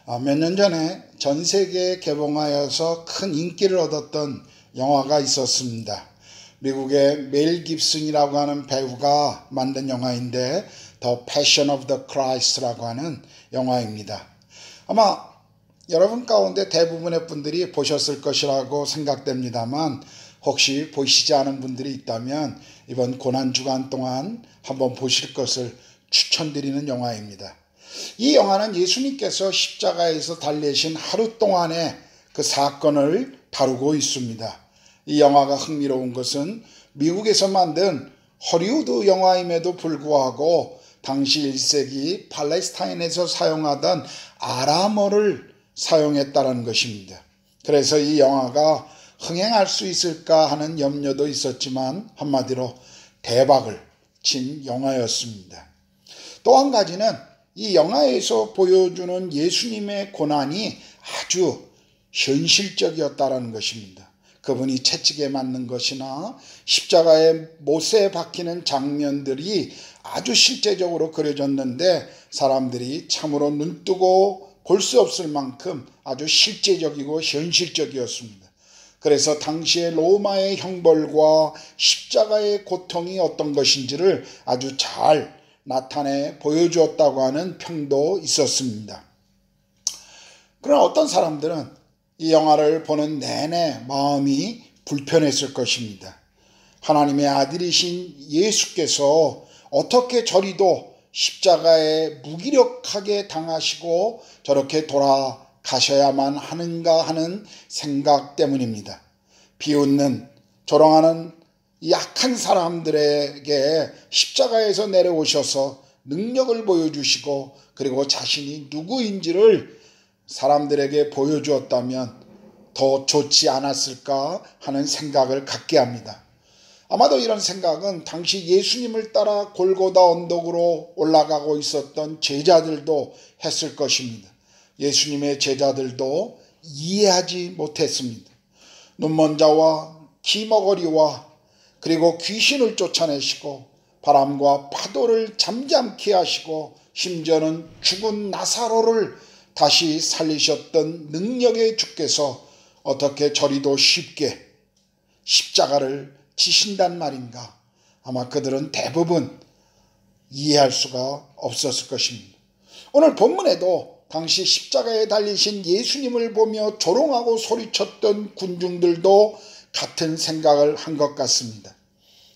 몇 년 전에 전 세계에 개봉하여서 큰 인기를 얻었던 영화가 있었습니다. 미국의 멜 깁슨이라고 하는 배우가 만든 영화인데 The Passion of the Christ라고 하는 영화입니다. 아마 여러분 가운데 대부분의 분들이 보셨을 것이라고 생각됩니다만 혹시 보시지 않은 분들이 있다면 이번 고난주간 동안 한번 보실 것을 추천드리는 영화입니다. 이 영화는 예수님께서 십자가에서 달리신 하루 동안의 그 사건을 다루고 있습니다. 이 영화가 흥미로운 것은 미국에서 만든 허리우드 영화임에도 불구하고 당시 1세기 팔레스타인에서 사용하던 아람어를 사용했다는 것입니다. 그래서 이 영화가 흥행할 수 있을까 하는 염려도 있었지만 한마디로 대박을 친 영화였습니다. 또 한 가지는 이 영화에서 보여주는 예수님의 고난이 아주 현실적이었다는 것입니다. 그분이 채찍에 맞는 것이나 십자가에 못에 박히는 장면들이 아주 실제적으로 그려졌는데 사람들이 참으로 눈뜨고 볼 수 없을 만큼 아주 실제적이고 현실적이었습니다. 그래서 당시의 로마의 형벌과 십자가의 고통이 어떤 것인지를 아주 잘 나타내 보여주었다고 하는 평도 있었습니다. 그러나 어떤 사람들은 이 영화를 보는 내내 마음이 불편했을 것입니다. 하나님의 아들이신 예수께서 어떻게 저리도 십자가에 무기력하게 당하시고 저렇게 돌아가셔야만 하는가 하는 생각 때문입니다. 비웃는 조롱하는 약한 사람들에게 십자가에서 내려오셔서 능력을 보여주시고 그리고 자신이 누구인지를 사람들에게 보여주었다면 더 좋지 않았을까 하는 생각을 갖게 합니다. 아마도 이런 생각은 당시 예수님을 따라 골고다 언덕으로 올라가고 있었던 제자들도 했을 것입니다. 예수님의 제자들도 이해하지 못했습니다. 눈먼 자와 기머거리와 그리고 귀신을 쫓아내시고 바람과 파도를 잠잠케 하시고 심지어는 죽은 나사로를 다시 살리셨던 능력의 주께서 어떻게 저리도 쉽게 십자가를 지신단 말인가? 아마 그들은 대부분 이해할 수가 없었을 것입니다. 오늘 본문에도 당시 십자가에 달리신 예수님을 보며 조롱하고 소리쳤던 군중들도 같은 생각을 한 것 같습니다.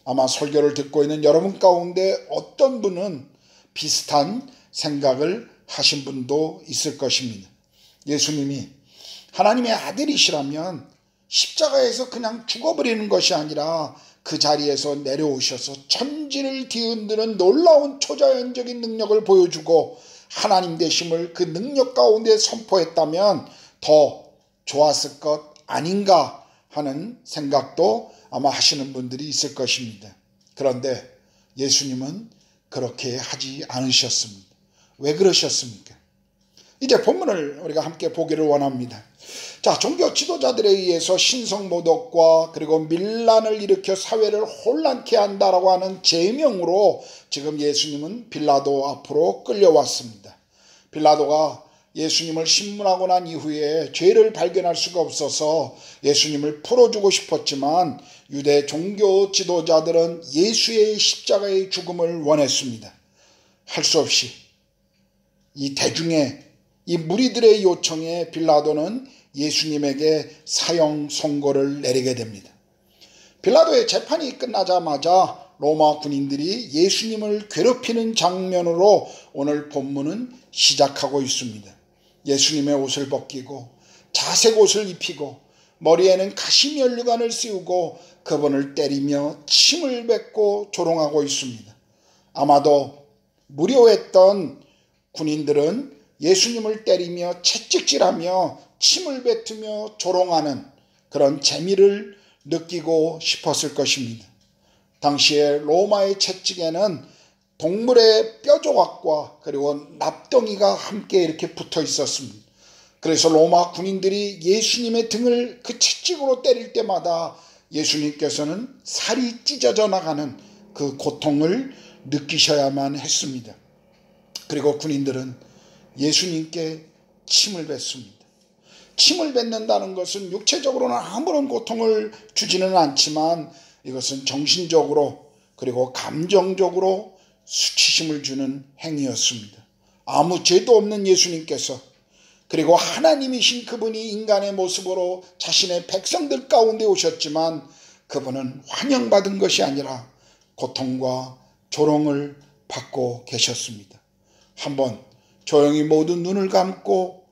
아마 설교를 듣고 있는 여러분 가운데 어떤 분은 비슷한 생각을 하신 분도 있을 것입니다. 예수님이 하나님의 아들이시라면 십자가에서 그냥 죽어버리는 것이 아니라 그 자리에서 내려오셔서 천지를 뒤흔드는 놀라운 초자연적인 능력을 보여주고 하나님 되심을 그 능력 가운데 선포했다면 더 좋았을 것 아닌가 하는 생각도 아마 하시는 분들이 있을 것입니다. 그런데 예수님은 그렇게 하지 않으셨습니다. 왜 그러셨습니까? 이제 본문을 우리가 함께 보기를 원합니다. 자, 종교 지도자들에 의해서 신성모독과 그리고 밀란을 일으켜 사회를 혼란케 한다라고 하는 제명으로 지금 예수님은 빌라도 앞으로 끌려왔습니다. 빌라도가 예수님을 신문하고 난 이후에 죄를 발견할 수가 없어서 예수님을 풀어주고 싶었지만 유대 종교 지도자들은 예수의 십자가의 죽음을 원했습니다. 할 수 없이 이 대중의 이 무리들의 요청에 빌라도는 예수님에게 사형 선고를 내리게 됩니다. 빌라도의 재판이 끝나자마자 로마 군인들이 예수님을 괴롭히는 장면으로 오늘 본문은 시작하고 있습니다. 예수님의 옷을 벗기고 자색 옷을 입히고 머리에는 가시면류관을 씌우고 그분을 때리며 침을 뱉고 조롱하고 있습니다. 아마도 무료했던 군인들은 예수님을 때리며 채찍질하며 침을 뱉으며 조롱하는 그런 재미를 느끼고 싶었을 것입니다. 당시에 로마의 채찍에는 동물의 뼈조각과 그리고 납덩이가 함께 이렇게 붙어 있었습니다. 그래서 로마 군인들이 예수님의 등을 그 채찍으로 때릴 때마다 예수님께서는 살이 찢어져 나가는 그 고통을 느끼셔야만 했습니다. 그리고 군인들은 예수님께 침을 뱉습니다. 침을 뱉는다는 것은 육체적으로는 아무런 고통을 주지는 않지만 이것은 정신적으로 그리고 감정적으로 수치심을 주는 행위였습니다. 아무 죄도 없는 예수님께서 그리고 하나님이신 그분이 인간의 모습으로 자신의 백성들 가운데 오셨지만 그분은 환영받은 것이 아니라 고통과 조롱을 받고 계셨습니다. 한번 조용히 모든 눈을 감고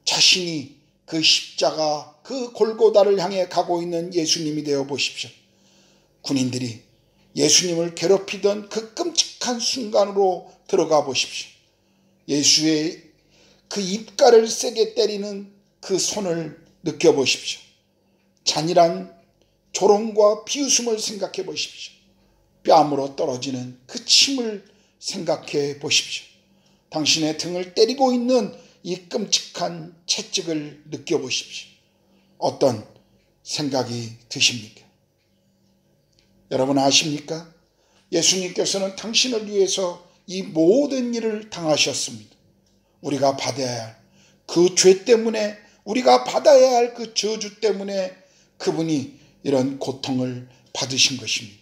자신이 그 십자가, 그 골고다를 향해 가고 있는 예수님이 되어 보십시오. 군인들이 예수님을 괴롭히던 그 끔찍한 순간으로 들어가 보십시오. 예수의 그 입가를 세게 때리는 그 손을 느껴보십시오. 잔인한 조롱과 비웃음을 생각해 보십시오. 뺨으로 떨어지는 그 침을 생각해 보십시오. 당신의 등을 때리고 있는 이 끔찍한 채찍을 느껴보십시오. 어떤 생각이 드십니까? 여러분 아십니까? 예수님께서는 당신을 위해서 이 모든 일을 당하셨습니다. 우리가 받아야 할 그 죄 때문에, 우리가 받아야 할 그 저주 때문에 그분이 이런 고통을 받으신 것입니다.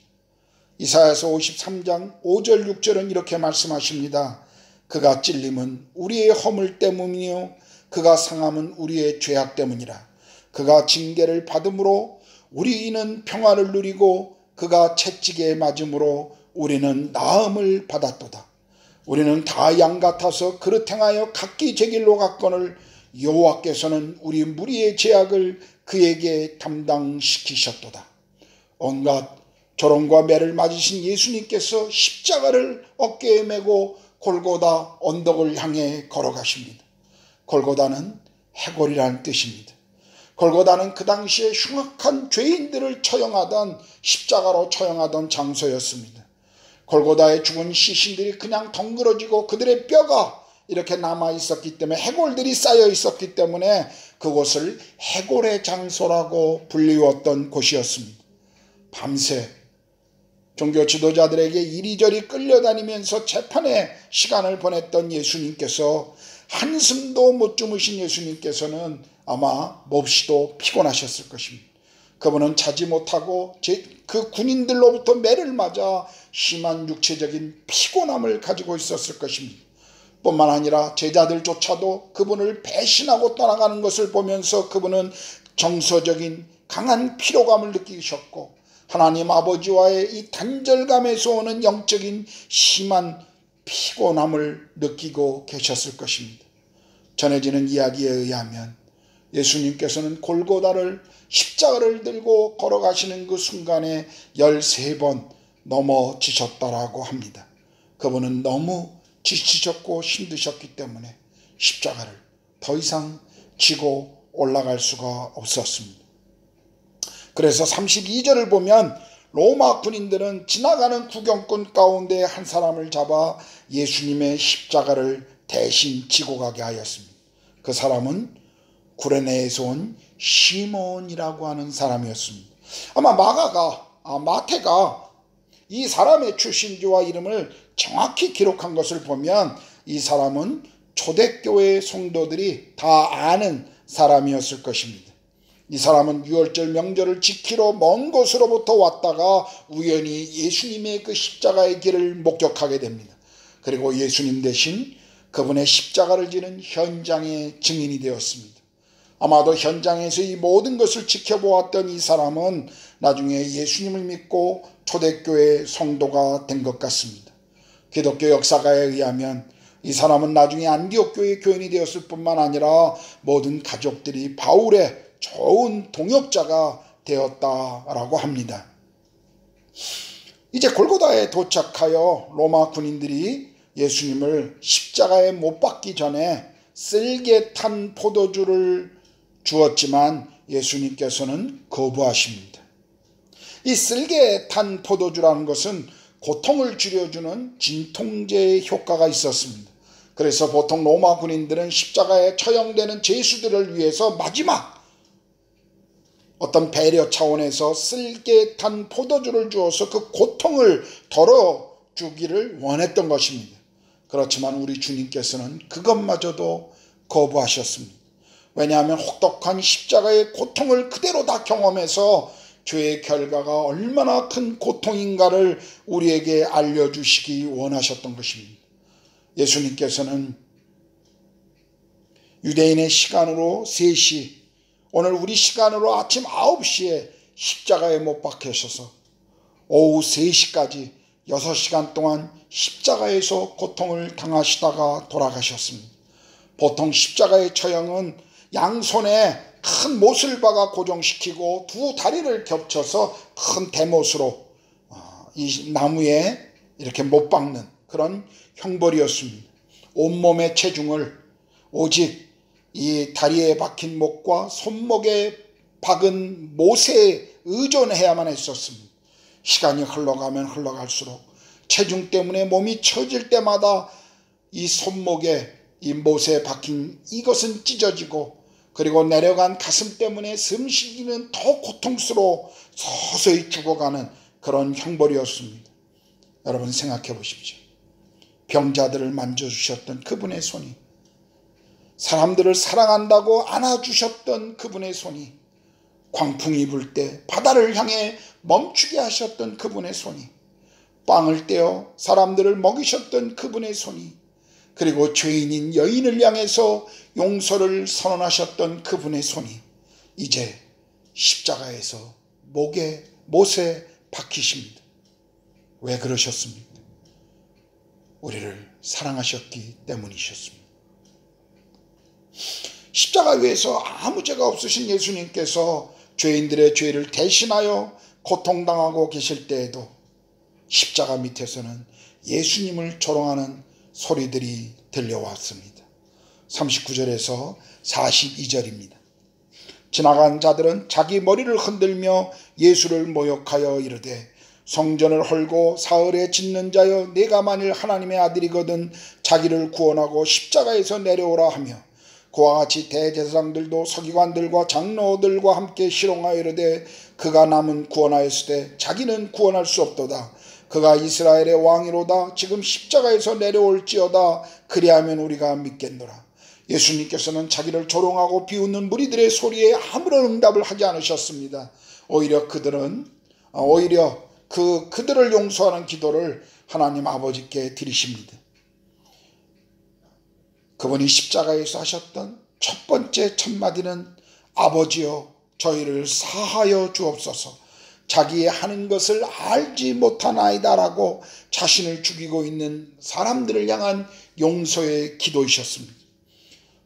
이사야서 53장 5절 6절은 이렇게 말씀하십니다. 그가 찔림은 우리의 허물 때문이요 그가 상함은 우리의 죄악 때문이라. 그가 징계를 받음으로 우리는 평화를 누리고 그가 채찍에 맞음으로 우리는 나음을 받았도다. 우리는 다 양 같아서 그릇 행하여 각기 제 길로 갔거늘 여호와께서는 우리 무리의 죄악을 그에게 담당시키셨도다. 온갖 조롱과 매를 맞으신 예수님께서 십자가를 어깨에 메고 골고다 언덕을 향해 걸어가십니다. 골고다는 해골이라는 뜻입니다. 골고다는 그 당시에 흉악한 죄인들을 처형하던, 십자가로 처형하던 장소였습니다. 골고다에 죽은 시신들이 그냥 덩그러지고 그들의 뼈가 이렇게 남아 있었기 때문에, 해골들이 쌓여 있었기 때문에 그곳을 해골의 장소라고 불리웠던 곳이었습니다. 밤새 종교 지도자들에게 이리저리 끌려다니면서 재판의 시간을 보냈던 예수님께서, 한숨도 못 주무신 예수님께서는 아마 몹시도 피곤하셨을 것입니다. 그분은 자지 못하고 그 군인들로부터 매를 맞아 심한 육체적인 피곤함을 가지고 있었을 것입니다. 뿐만 아니라 제자들조차도 그분을 배신하고 떠나가는 것을 보면서 그분은 정서적인 강한 피로감을 느끼셨고, 하나님 아버지와의 이 단절감에서 오는 영적인 심한 피곤함을 느끼고 계셨을 것입니다. 전해지는 이야기에 의하면 예수님께서는 골고다를, 십자가를 들고 걸어가시는 그 순간에 13번 넘어지셨다라고 합니다. 그분은 너무 지치셨고 힘드셨기 때문에 십자가를 더 이상 지고 올라갈 수가 없었습니다. 그래서 32절을 보면 로마 군인들은 지나가는 구경꾼 가운데 한 사람을 잡아 예수님의 십자가를 대신 지고 가게 하였습니다. 그 사람은 구레네에서 온 시몬이라고 하는 사람이었습니다. 아마 마태가 이 사람의 출신지와 이름을 정확히 기록한 것을 보면 이 사람은 초대교회 성도들이 다 아는 사람이었을 것입니다. 이 사람은 유월절 명절을 지키러 먼 곳으로부터 왔다가 우연히 예수님의 그 십자가의 길을 목격하게 됩니다. 그리고 예수님 대신 그분의 십자가를 지는 현장의 증인이 되었습니다. 아마도 현장에서 이 모든 것을 지켜보았던 이 사람은 나중에 예수님을 믿고 초대교회 성도가 된 것 같습니다. 기독교 역사가에 의하면 이 사람은 나중에 안디옥 교회 교인이 되었을 뿐만 아니라 모든 가족들이 바울의 좋은 동역자가 되었다라고 합니다. 이제 골고다에 도착하여 로마 군인들이 예수님을 십자가에 못 박기 전에 쓸개 탄 포도주를 주었지만 예수님께서는 거부하십니다. 이 쓸개 탄 포도주라는 것은 고통을 줄여주는 진통제의 효과가 있었습니다. 그래서 보통 로마 군인들은 십자가에 처형되는 죄수들을 위해서 마지막 어떤 배려 차원에서 쓸개 탄 포도주를 주어서 그 고통을 덜어주기를 원했던 것입니다. 그렇지만 우리 주님께서는 그것마저도 거부하셨습니다. 왜냐하면 혹독한 십자가의 고통을 그대로 다 경험해서 죄의 결과가 얼마나 큰 고통인가를 우리에게 알려주시기 원하셨던 것입니다. 예수님께서는 유대인의 시간으로 3시, 오늘 우리 시간으로 아침 9시에 십자가에 못 박히셔서 오후 3시까지 6시간 동안 십자가에서 고통을 당하시다가 돌아가셨습니다. 보통 십자가의 처형은 양손에 큰 못을 박아 고정시키고 두 다리를 겹쳐서 큰 대못으로 이 나무에 이렇게 못 박는 그런 형벌이었습니다. 온몸의 체중을 오직 이 다리에 박힌 못과 손목에 박은 못에 의존해야만 했었습니다. 시간이 흘러가면 흘러갈수록 체중 때문에 몸이 처질 때마다 이 손목에 이 못에 박힌 이것은 찢어지고, 그리고 내려간 가슴 때문에 숨쉬기는 더 고통스러워 서서히 죽어가는 그런 형벌이었습니다. 여러분 생각해 보십시오. 병자들을 만져주셨던 그분의 손이, 사람들을 사랑한다고 안아주셨던 그분의 손이, 광풍이 불 때 바다를 향해 멈추게 하셨던 그분의 손이, 빵을 떼어 사람들을 먹이셨던 그분의 손이, 그리고 죄인인 여인을 향해서 용서를 선언하셨던 그분의 손이 이제 십자가에서 못에 박히십니다. 왜 그러셨습니까? 우리를 사랑하셨기 때문이셨습니다. 십자가 위에서 아무 죄가 없으신 예수님께서 죄인들의 죄를 대신하여 고통당하고 계실 때에도 십자가 밑에서는 예수님을 조롱하는 소리들이 들려왔습니다. 39절에서 42절입니다. 지나간 자들은 자기 머리를 흔들며 예수를 모욕하여 이르되, 성전을 헐고 사흘에 짓는 자여, 네가 만일 하나님의 아들이거든 자기를 구원하고 십자가에서 내려오라 하며, 그와 같이 대제사장들도 서기관들과 장로들과 함께 희롱하여 이르되, 그가 남은 구원하였으되 자기는 구원할 수 없도다. 그가 이스라엘의 왕이로다. 지금 십자가에서 내려올지어다. 그리하면 우리가 믿겠노라. 예수님께서는 자기를 조롱하고 비웃는 무리들의 소리에 아무런 응답을 하지 않으셨습니다. 오히려 그들을 용서하는 기도를 하나님 아버지께 드리십니다. 그분이 십자가에서 하셨던 첫 번째 첫마디는, 아버지여 저희를 사하여 주옵소서, 자기의 하는 것을 알지 못하나이다라고 자신을 죽이고 있는 사람들을 향한 용서의 기도이셨습니다.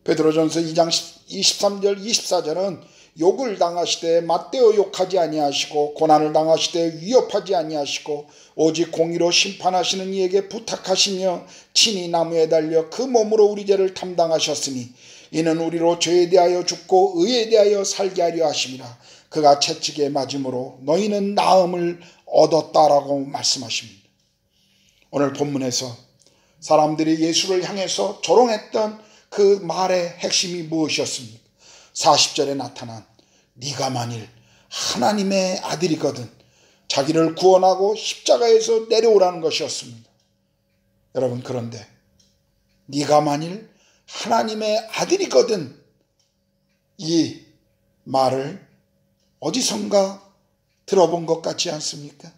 베드로전서 2장 23절 24절은 욕을 당하시되 맞대어 욕하지 아니하시고 고난을 당하시되 위협하지 아니하시고 오직 공의로 심판하시는 이에게 부탁하시며 친히 나무에 달려 그 몸으로 우리 죄를 담당하셨으니 이는 우리로 죄에 대하여 죽고 의에 대하여 살게 하려 하심이라. 그가 채찍에 맞음으로 너희는 나음을 얻었다라고 말씀하십니다. 오늘 본문에서 사람들이 예수를 향해서 조롱했던 그 말의 핵심이 무엇이었습니까? 40절에 나타난 네가 만일 하나님의 아들이거든 자기를 구원하고 십자가에서 내려오라는 것이었습니다. 여러분, 그런데 네가 만일 하나님의 아들이거든, 이 말을 어디선가 들어본 것 같지 않습니까?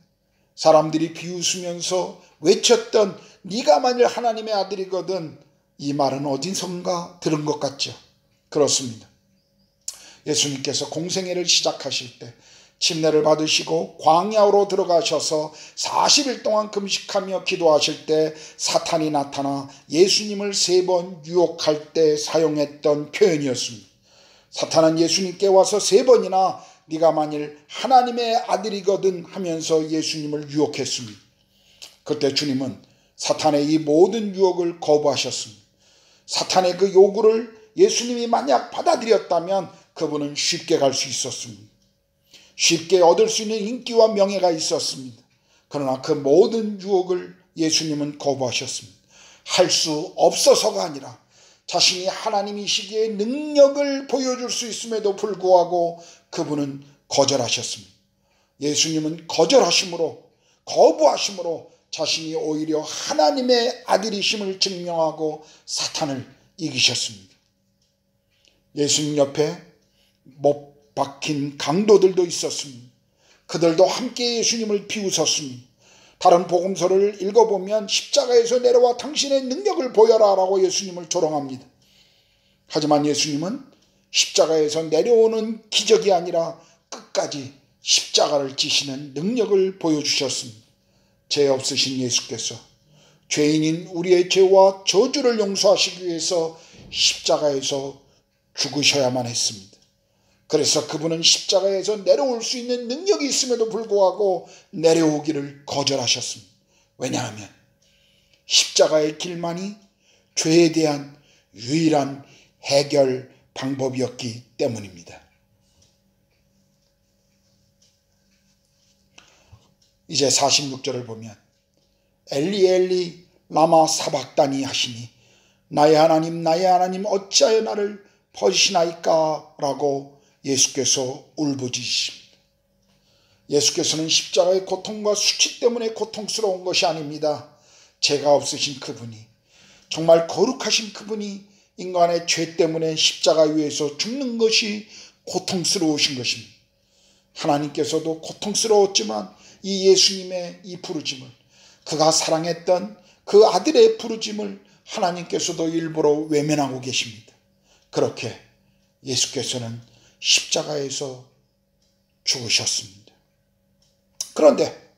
사람들이 비웃으면서 외쳤던 네가 만일 하나님의 아들이거든, 이 말은 어디선가 들은 것 같죠? 그렇습니다. 예수님께서 공생애를 시작하실 때 침례를 받으시고 광야로 들어가셔서 40일 동안 금식하며 기도하실 때 사탄이 나타나 예수님을 3번 유혹할 때 사용했던 표현이었습니다. 사탄은 예수님께 와서 3번이나 네가 만일 하나님의 아들이거든 하면서 예수님을 유혹했습니다. 그때 주님은 사탄의 이 모든 유혹을 거부하셨습니다. 사탄의 그 요구를 예수님이 만약 받아들였다면 그분은 쉽게 갈 수 있었습니다. 쉽게 얻을 수 있는 인기와 명예가 있었습니다. 그러나 그 모든 유혹을 예수님은 거부하셨습니다. 할 수 없어서가 아니라 자신이 하나님이시기에 능력을 보여줄 수 있음에도 불구하고 그분은 거절하셨습니다. 예수님은 거부하심으로 자신이 오히려 하나님의 아들이심을 증명하고 사탄을 이기셨습니다. 예수님 옆에 못 박힌 강도들도 있었습니다. 그들도 함께 예수님을 비웃었습니다. 다른 복음서를 읽어보면 십자가에서 내려와 당신의 능력을 보여라 라고 예수님을 조롱합니다. 하지만 예수님은 십자가에서 내려오는 기적이 아니라 끝까지 십자가를 지시는 능력을 보여주셨습니다. 죄 없으신 예수께서 죄인인 우리의 죄와 저주를 용서하시기 위해서 십자가에서 죽으셔야만 했습니다. 그래서 그분은 십자가에서 내려올 수 있는 능력이 있음에도 불구하고 내려오기를 거절하셨습니다. 왜냐하면 십자가의 길만이 죄에 대한 유일한 해결 방법이었기 때문입니다. 이제 46절을 보면 엘리 엘리 라마 사박다니 하시니 나의 하나님 어찌하여 나를 버리시나이까 라고 예수께서 울부짖으십니다. 예수께서는 십자가의 고통과 수치 때문에 고통스러운 것이 아닙니다. 죄가 없으신 그분이, 정말 거룩하신 그분이 인간의 죄 때문에 십자가 위에서 죽는 것이 고통스러우신 것입니다. 하나님께서도 고통스러웠지만 이 예수님의 이 부르짐을, 그가 사랑했던 그 아들의 부르짐을 하나님께서도 일부러 외면하고 계십니다. 그렇게 예수께서는 십자가에서 죽으셨습니다. 그런데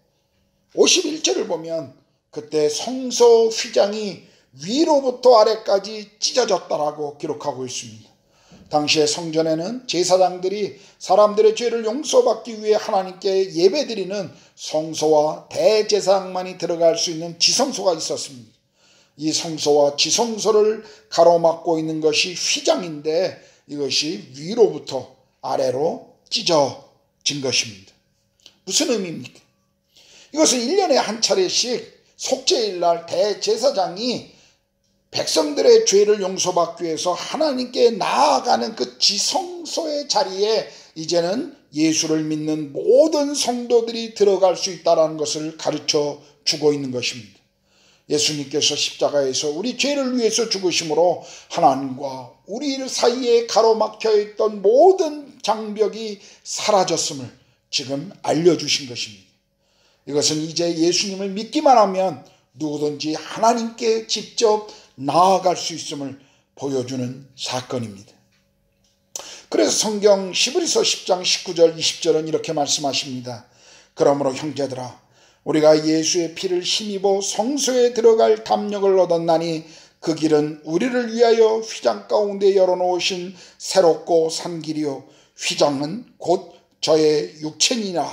51절을 보면 그때 성소 휘장이 위로부터 아래까지 찢어졌다라고 기록하고 있습니다. 당시에 성전에는 제사장들이 사람들의 죄를 용서받기 위해 하나님께 예배드리는 성소와 대제사장만이 들어갈 수 있는 지성소가 있었습니다. 이 성소와 지성소를 가로막고 있는 것이 휘장인데 이것이 위로부터 아래로 찢어진 것입니다. 무슨 의미입니까? 이것은 1년에 한 차례씩 속죄일날 대제사장이 백성들의 죄를 용서받기 위해서 하나님께 나아가는 그 지성소의 자리에 이제는 예수를 믿는 모든 성도들이 들어갈 수 있다는 것을 가르쳐 주고 있는 것입니다. 예수님께서 십자가에서 우리 죄를 위해서 죽으심으로 하나님과 우리 사이에 가로막혀 있던 모든 장벽이 사라졌음을 지금 알려주신 것입니다. 이것은 이제 예수님을 믿기만 하면 누구든지 하나님께 직접 나아갈 수 있음을 보여주는 사건입니다. 그래서 성경 히브리서 10장 19절 20절은 이렇게 말씀하십니다. 그러므로 형제들아 우리가 예수의 피를 힘입어 성소에 들어갈 담력을 얻었나니 그 길은 우리를 위하여 휘장 가운데 열어놓으신 새롭고 산 길이요 휘장은 곧 저의 육체니라.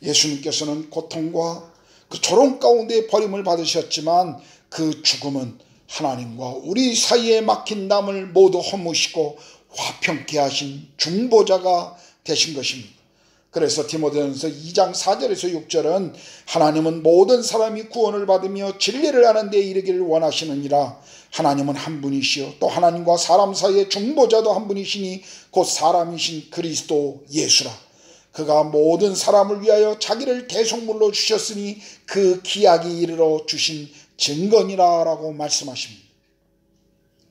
예수님께서는 고통과 그 조롱 가운데 버림을 받으셨지만 그 죽음은 하나님과 우리 사이에 막힌 담을 모두 허무시고 화평케 하신 중보자가 되신 것입니다. 그래서 디모데전서 2장 4절에서 6절은 하나님은 모든 사람이 구원을 받으며 진리를 아는 데 이르기를 원하시느니라. 하나님은 한 분이시요 또 하나님과 사람 사이의 중보자도 한 분이시니 곧 사람이신 그리스도 예수라. 그가 모든 사람을 위하여 자기를 대속물로 주셨으니 그 기약이 이르러 주신 증거니라 라고 말씀하십니다.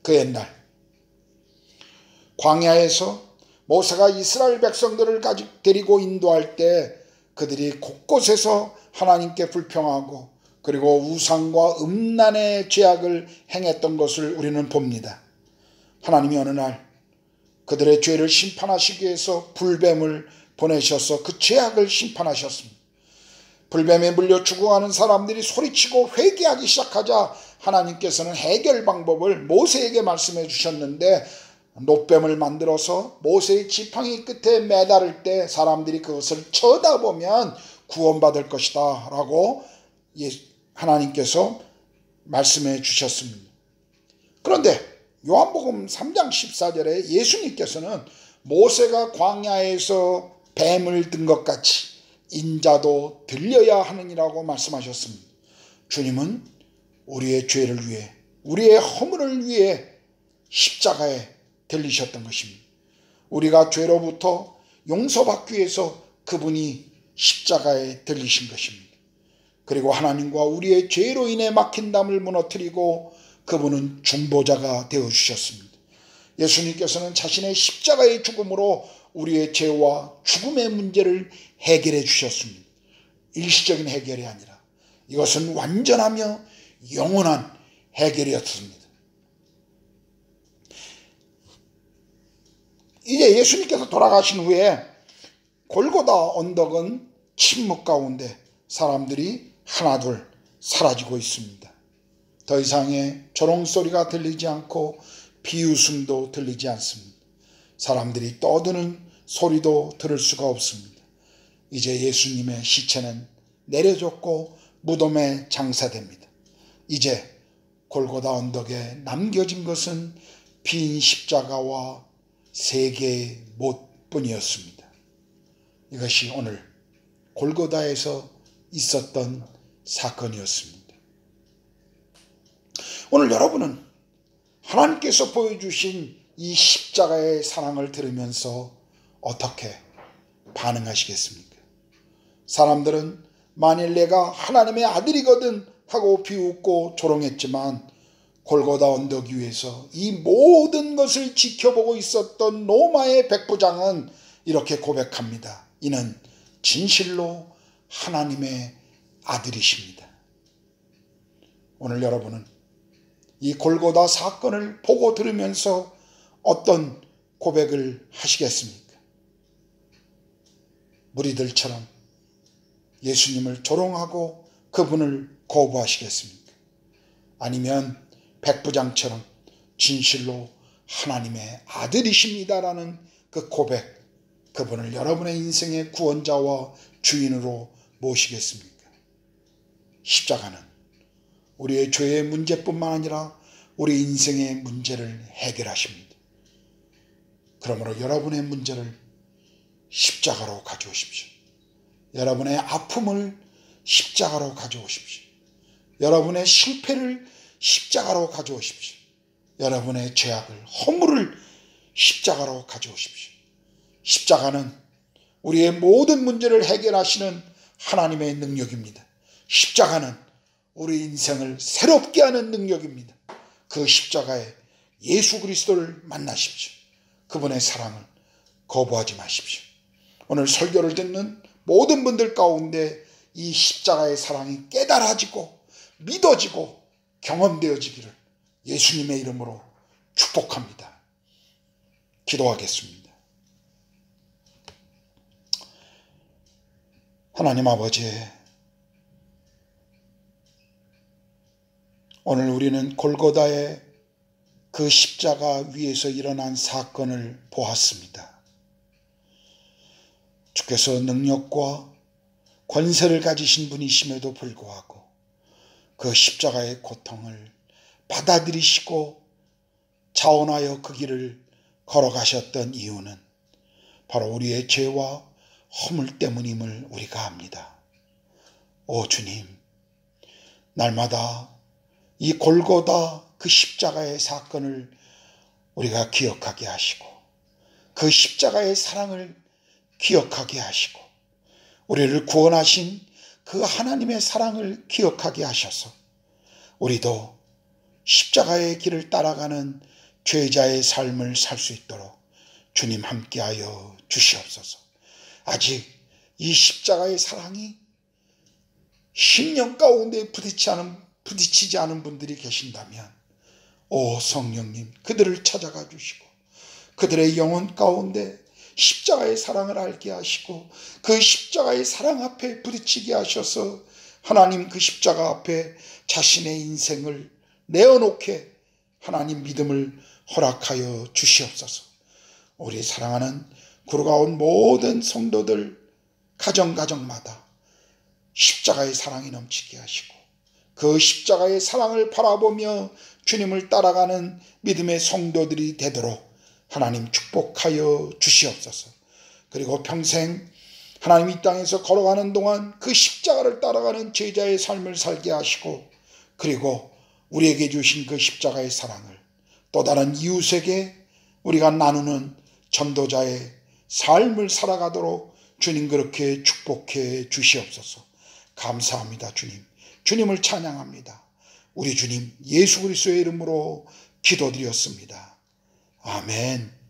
그 옛날 광야에서 모세가 이스라엘 백성들을 데리고 인도할 때 그들이 곳곳에서 하나님께 불평하고 그리고 우상과 음란의 죄악을 행했던 것을 우리는 봅니다. 하나님이 어느 날 그들의 죄를 심판하시기 위해서 불뱀을 보내셔서 그 죄악을 심판하셨습니다. 불뱀에 물려 죽어가는 사람들이 소리치고 회개하기 시작하자 하나님께서는 해결 방법을 모세에게 말씀해 주셨는데 놋뱀을 만들어서 모세의 지팡이 끝에 매달을 때 사람들이 그것을 쳐다보면 구원받을 것이다 라고 하나님께서 말씀해 주셨습니다. 그런데 요한복음 3장 14절에 예수님께서는 모세가 광야에서 뱀을 든 것 같이 인자도 들려야 하느니라고 말씀하셨습니다. 주님은 우리의 죄를 위해 우리의 허물을 위해 십자가에 들리셨던 것입니다. 우리가 죄로부터 용서받기 위해서 그분이 십자가에 들리신 것입니다. 그리고 하나님과 우리의 죄로 인해 막힌 담을 무너뜨리고 그분은 중보자가 되어주셨습니다. 예수님께서는 자신의 십자가의 죽음으로 우리의 죄와 죽음의 문제를 해결해 주셨습니다. 일시적인 해결이 아니라 이것은 완전하며 영원한 해결이었습니다. 이제 예수님께서 돌아가신 후에 골고다 언덕은 침묵 가운데 사람들이 하나둘 사라지고 있습니다. 더 이상의 조롱소리가 들리지 않고 비웃음도 들리지 않습니다. 사람들이 떠드는 소리도 들을 수가 없습니다. 이제 예수님의 시체는 내려졌고 무덤에 장사됩니다. 이제 골고다 언덕에 남겨진 것은 빈 십자가와 3개의 못뿐이었습니다. 이것이 오늘 골고다에서 있었던 사건이었습니다. 오늘 여러분은 하나님께서 보여주신 이 십자가의 사랑을 들으면서 어떻게 반응하시겠습니까? 사람들은 만일 내가 하나님의 아들이거든 하고 비웃고 조롱했지만 골고다 언덕 위에서 이 모든 것을 지켜보고 있었던 로마의 백부장은 이렇게 고백합니다. 이는 진실로 하나님의 아들이십니다. 오늘 여러분은 이 골고다 사건을 보고 들으면서 어떤 고백을 하시겠습니까? 무리들처럼 예수님을 조롱하고 그분을 거부하시겠습니까? 아니면 백부장처럼 진실로 하나님의 아들이십니다라는 그 고백, 그분을 여러분의 인생의 구원자와 주인으로 모시겠습니까? 십자가는 우리의 죄의 문제뿐만 아니라 우리 인생의 문제를 해결하십니다. 그러므로 여러분의 문제를 십자가로 가져오십시오. 여러분의 아픔을 십자가로 가져오십시오. 여러분의 실패를 십자가로 가져오십시오. 여러분의 죄악을, 허물을 십자가로 가져오십시오. 십자가는 우리의 모든 문제를 해결하시는 하나님의 능력입니다. 십자가는 우리 인생을 새롭게 하는 능력입니다. 그 십자가에 예수 그리스도를 만나십시오. 그분의 사랑을 거부하지 마십시오. 오늘 설교를 듣는 모든 분들 가운데 이 십자가의 사랑이 깨달아지고 믿어지고 경험되어지기를 예수님의 이름으로 축복합니다. 기도하겠습니다. 하나님 아버지, 오늘 우리는 골고다의 그 십자가 위에서 일어난 사건을 보았습니다. 주께서 능력과 권세를 가지신 분이심에도 불구하고 그 십자가의 고통을 받아들이시고 자원하여 그 길을 걸어가셨던 이유는 바로 우리의 죄와 허물 때문임을 우리가 압니다. 오 주님, 날마다 이 골고다 그 십자가의 사건을 우리가 기억하게 하시고 그 십자가의 사랑을 기억하게 하시고 우리를 구원하신 그 하나님의 사랑을 기억하게 하셔서 우리도 십자가의 길을 따라가는 죄자의 삶을 살 수 있도록 주님 함께하여 주시옵소서. 아직 이 십자가의 사랑이 심령 가운데 부딪히지 않은 분들이 계신다면 오 성령님, 그들을 찾아가 주시고 그들의 영혼 가운데 십자가의 사랑을 알게 하시고 그 십자가의 사랑 앞에 부딪히게 하셔서 하나님 그 십자가 앞에 자신의 인생을 내어놓게 하나님 믿음을 허락하여 주시옵소서. 우리 사랑하는 구루가온 모든 성도들 가정마다 십자가의 사랑이 넘치게 하시고 그 십자가의 사랑을 바라보며 주님을 따라가는 믿음의 성도들이 되도록 하나님 축복하여 주시옵소서. 그리고 평생 하나님 이 땅에서 걸어가는 동안 그 십자가를 따라가는 제자의 삶을 살게 하시고 그리고 우리에게 주신 그 십자가의 사랑을 또 다른 이웃에게 우리가 나누는 전도자의 삶을 살아가도록 주님 그렇게 축복해 주시옵소서. 감사합니다. 주님. 주님을 찬양합니다. 우리 주님 예수 그리스도의 이름으로 기도드렸습니다. 아멘.